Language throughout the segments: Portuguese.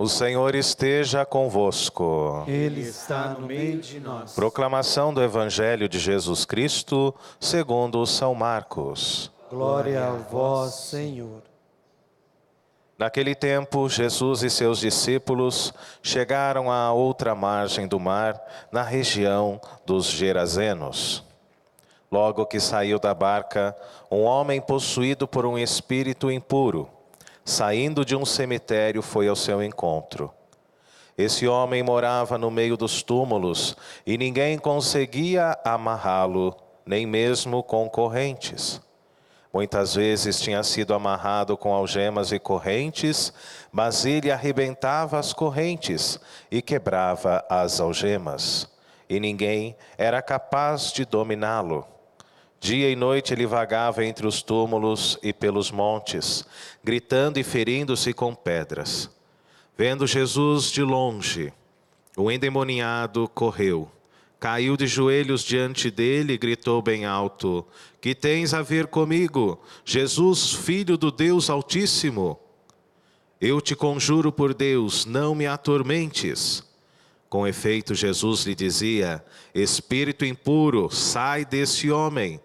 O Senhor esteja convosco. Ele está no meio de nós. Proclamação do Evangelho de Jesus Cristo, segundo São Marcos. Glória a vós, Senhor. Naquele tempo, Jesus e seus discípulos chegaram à outra margem do mar, na região dos Gerazenos. Logo que saiu da barca, um homem possuído por um espírito impuro, saindo de um cemitério, foi ao seu encontro. Esse homem morava no meio dos túmulos e ninguém conseguia amarrá-lo, nem mesmo com correntes. Muitas vezes tinha sido amarrado com algemas e correntes, mas ele arrebentava as correntes e quebrava as algemas, e ninguém era capaz de dominá-lo. Dia e noite ele vagava entre os túmulos e pelos montes, gritando e ferindo-se com pedras. Vendo Jesus de longe, o endemoniado correu, caiu de joelhos diante dele e gritou bem alto: "Que tens a ver comigo, Jesus, Filho do Deus Altíssimo? Eu te conjuro por Deus, não me atormentes." Com efeito, Jesus lhe dizia: "Espírito impuro, sai desse homem."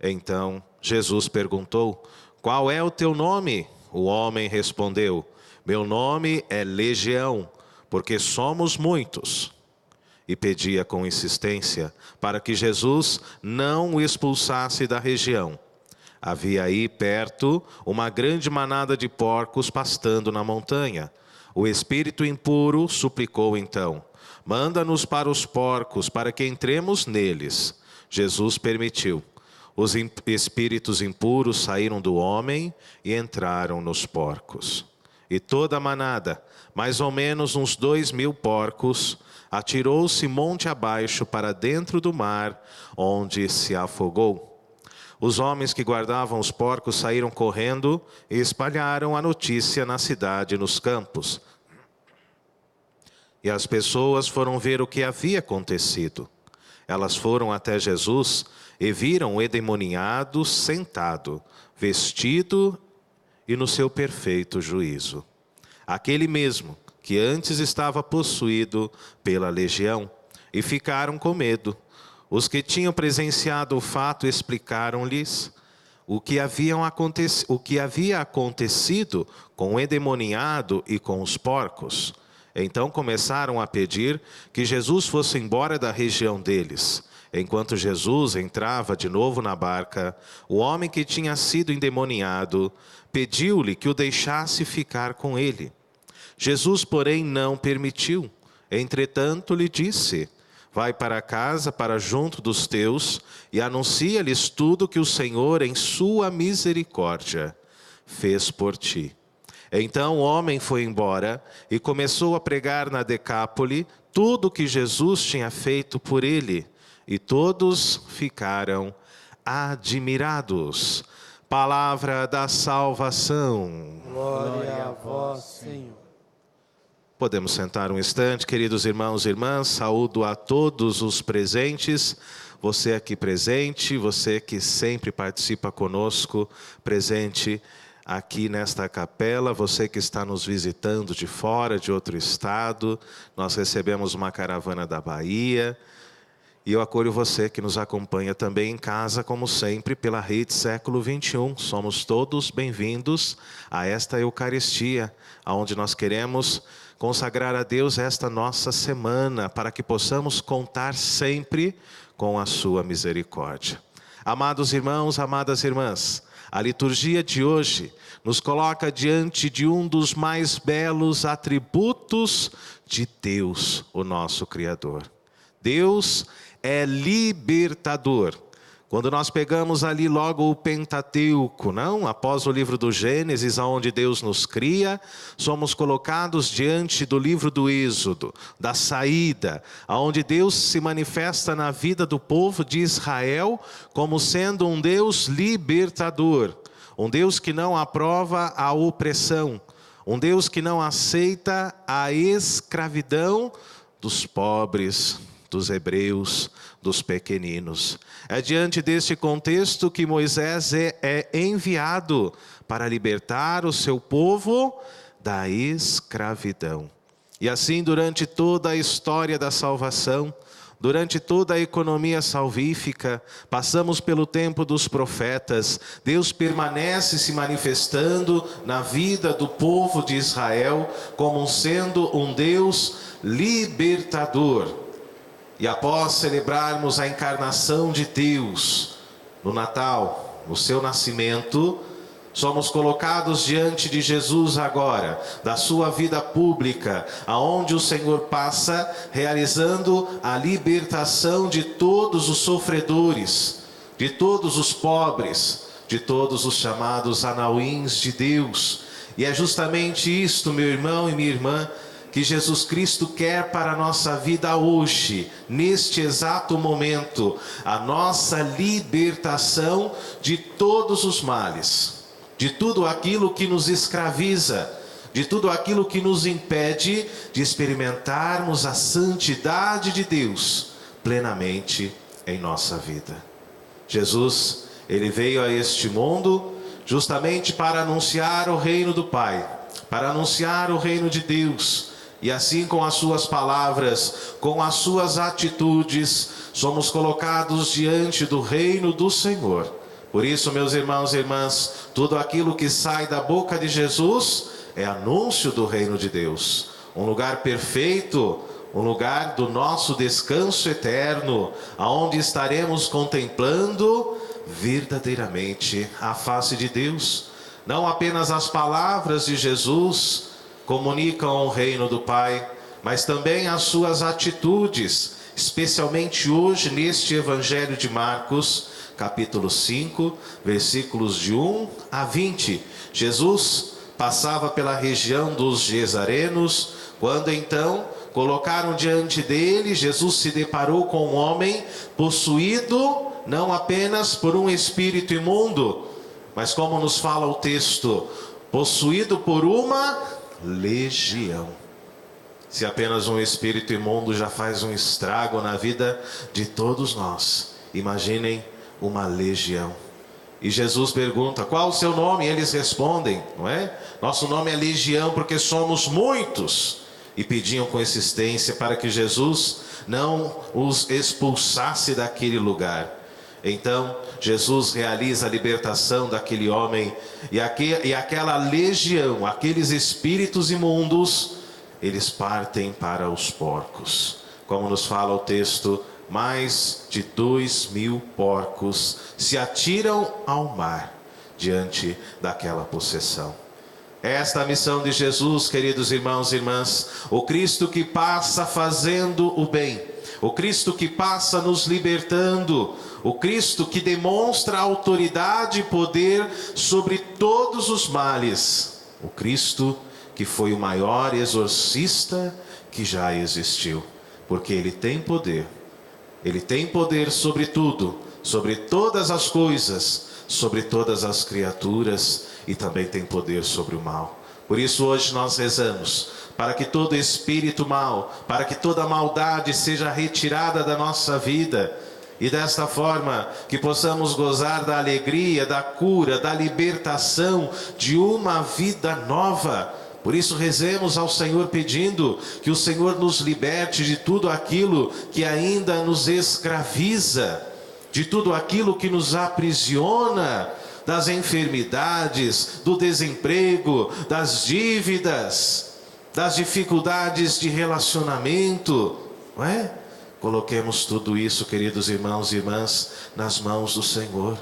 Então Jesus perguntou: "Qual é o teu nome?" O homem respondeu: "Meu nome é Legião, porque somos muitos." E pedia com insistência para que Jesus não o expulsasse da região. Havia aí perto uma grande manada de porcos pastando na montanha. O espírito impuro suplicou então: "Manda-nos para os porcos, para que entremos neles." Jesus permitiu. Os espíritos impuros saíram do homem e entraram nos porcos. E toda a manada, mais ou menos uns 2.000 porcos, atirou-se monte abaixo para dentro do mar, onde se afogou. Os homens que guardavam os porcos saíram correndo e espalharam a notícia na cidade e nos campos. E as pessoas foram ver o que havia acontecido. Elas foram até Jesus e viram o endemoniado sentado, vestido e no seu perfeito juízo. Aquele mesmo que antes estava possuído pela legião, e ficaram com medo. Os que tinham presenciado o fato explicaram-lhes o que havia acontecido com o endemoniado e com os porcos. Então começaram a pedir que Jesus fosse embora da região deles. Enquanto Jesus entrava de novo na barca, o homem que tinha sido endemoniado pediu-lhe que o deixasse ficar com ele. Jesus, porém, não permitiu. Entretanto, lhe disse: "Vai para casa, para junto dos teus, e anuncia-lhes tudo que o Senhor, em sua misericórdia, fez por ti." Então o homem foi embora e começou a pregar na Decápole tudo o que Jesus tinha feito por ele. E todos ficaram admirados. Palavra da salvação. Glória a vós, Senhor. Podemos sentar um instante, queridos irmãos e irmãs. Saúdo a todos os presentes. Você aqui presente, você que sempre participa conosco, presente aqui nesta capela, você que está nos visitando de fora, de outro estado. Nós recebemos uma caravana da Bahia. E eu acolho você que nos acompanha também em casa, como sempre, pela Rede Século XXI. Somos todos bem-vindos a esta Eucaristia, onde nós queremos consagrar a Deus esta nossa semana, para que possamos contar sempre com a sua misericórdia. Amados irmãos, amadas irmãs, a liturgia de hoje nos coloca diante de um dos mais belos atributos de Deus, o nosso Criador. Deus é libertador. Quando nós pegamos ali logo o Pentateuco, não? Após o livro do Gênesis, onde Deus nos cria, somos colocados diante do livro do Êxodo, da saída, onde Deus se manifesta na vida do povo de Israel como sendo um Deus libertador, um Deus que não aprova a opressão, um Deus que não aceita a escravidão dos pobres, dos hebreus, dos pequeninos. É diante deste contexto que Moisés é enviado para libertar o seu povo da escravidão. E assim, durante toda a história da salvação, durante toda a economia salvífica, passamos pelo tempo dos profetas. Deus permanece se manifestando na vida do povo de Israel como sendo um Deus libertador. E após celebrarmos a encarnação de Deus no Natal, no seu nascimento, somos colocados diante de Jesus agora, da sua vida pública, aonde o Senhor passa realizando a libertação de todos os sofredores, de todos os pobres, de todos os chamados anauins de Deus. E é justamente isto, meu irmão e minha irmã, que Jesus Cristo quer para a nossa vida hoje, neste exato momento, a nossa libertação de todos os males, de tudo aquilo que nos escraviza, de tudo aquilo que nos impede de experimentarmos a santidade de Deus plenamente em nossa vida. Jesus, ele veio a este mundo justamente para anunciar o reino do Pai, para anunciar o reino de Deus. E assim, com as suas palavras, com as suas atitudes, somos colocados diante do reino do Senhor. Por isso, meus irmãos e irmãs, tudo aquilo que sai da boca de Jesus é anúncio do reino de Deus. Um lugar perfeito, um lugar do nosso descanso eterno, aonde estaremos contemplando verdadeiramente a face de Deus. Não apenas as palavras de Jesus comunicam o reino do Pai, mas também as suas atitudes, especialmente hoje neste Evangelho de Marcos, capítulo 5, versículos de 1 a 20. Jesus passava pela região dos Gesarenos, quando então colocaram diante dele, Jesus se deparou com um homem possuído não apenas por um espírito imundo, mas como nos fala o texto, possuído por uma legião. Se apenas um espírito imundo já faz um estrago na vida de todos nós, imaginem uma legião. E Jesus pergunta: qual o seu nome? E eles respondem, não é? Nosso nome é Legião porque somos muitos. E pediam com insistência para que Jesus não os expulsasse daquele lugar. Então Jesus realiza a libertação daquele homem, e aquela legião, aqueles espíritos imundos, eles partem para os porcos. Como nos fala o texto, mais de 2.000 porcos se atiram ao mar diante daquela possessão. Esta é a missão de Jesus, queridos irmãos e irmãs, o Cristo que passa fazendo o bem, o Cristo que passa nos libertando, o Cristo que demonstra autoridade e poder sobre todos os males, o Cristo que foi o maior exorcista que já existiu, porque Ele tem poder sobre tudo, sobre todas as coisas, sobre todas as criaturas, e também tem poder sobre o mal. Por isso hoje nós rezamos para que todo espírito mau, para que toda maldade seja retirada da nossa vida, e desta forma que possamos gozar da alegria, da cura, da libertação de uma vida nova. Por isso rezemos ao Senhor pedindo que o Senhor nos liberte de tudo aquilo que ainda nos escraviza, de tudo aquilo que nos aprisiona, das enfermidades, do desemprego, das dívidas, das dificuldades de relacionamento, não é? Coloquemos tudo isso, queridos irmãos e irmãs, nas mãos do Senhor.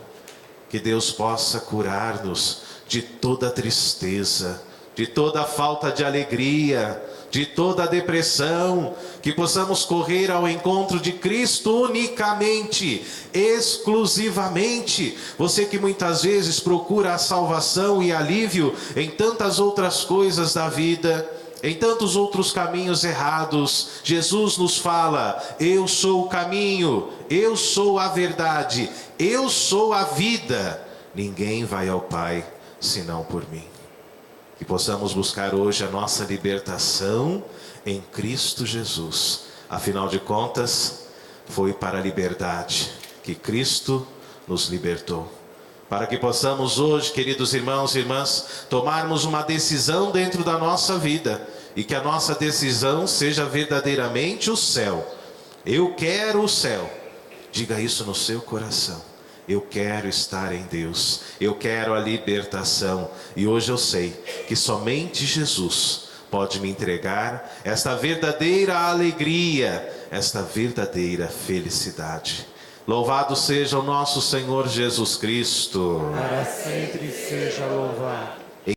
Que Deus possa curar-nos de toda tristeza, de toda falta de alegria, de toda depressão, que possamos correr ao encontro de Cristo unicamente, exclusivamente. Você que muitas vezes procura a salvação e alívio em tantas outras coisas da vida, em tantos outros caminhos errados, Jesus nos fala: eu sou o caminho, eu sou a verdade, eu sou a vida. Ninguém vai ao Pai senão por mim. Que possamos buscar hoje a nossa libertação em Cristo Jesus. Afinal de contas, foi para a liberdade que Cristo nos libertou. para que possamos hoje, queridos irmãos e irmãs, tomarmos uma decisão dentro da nossa vida e que a nossa decisão seja verdadeiramente o céu. Eu quero o céu. Diga isso no seu coração. Eu quero estar em Deus. Eu quero a libertação. E hoje eu sei que somente Jesus pode me entregar esta verdadeira alegria, esta verdadeira felicidade. Louvado seja o nosso Senhor Jesus Cristo. Para sempre seja louvado.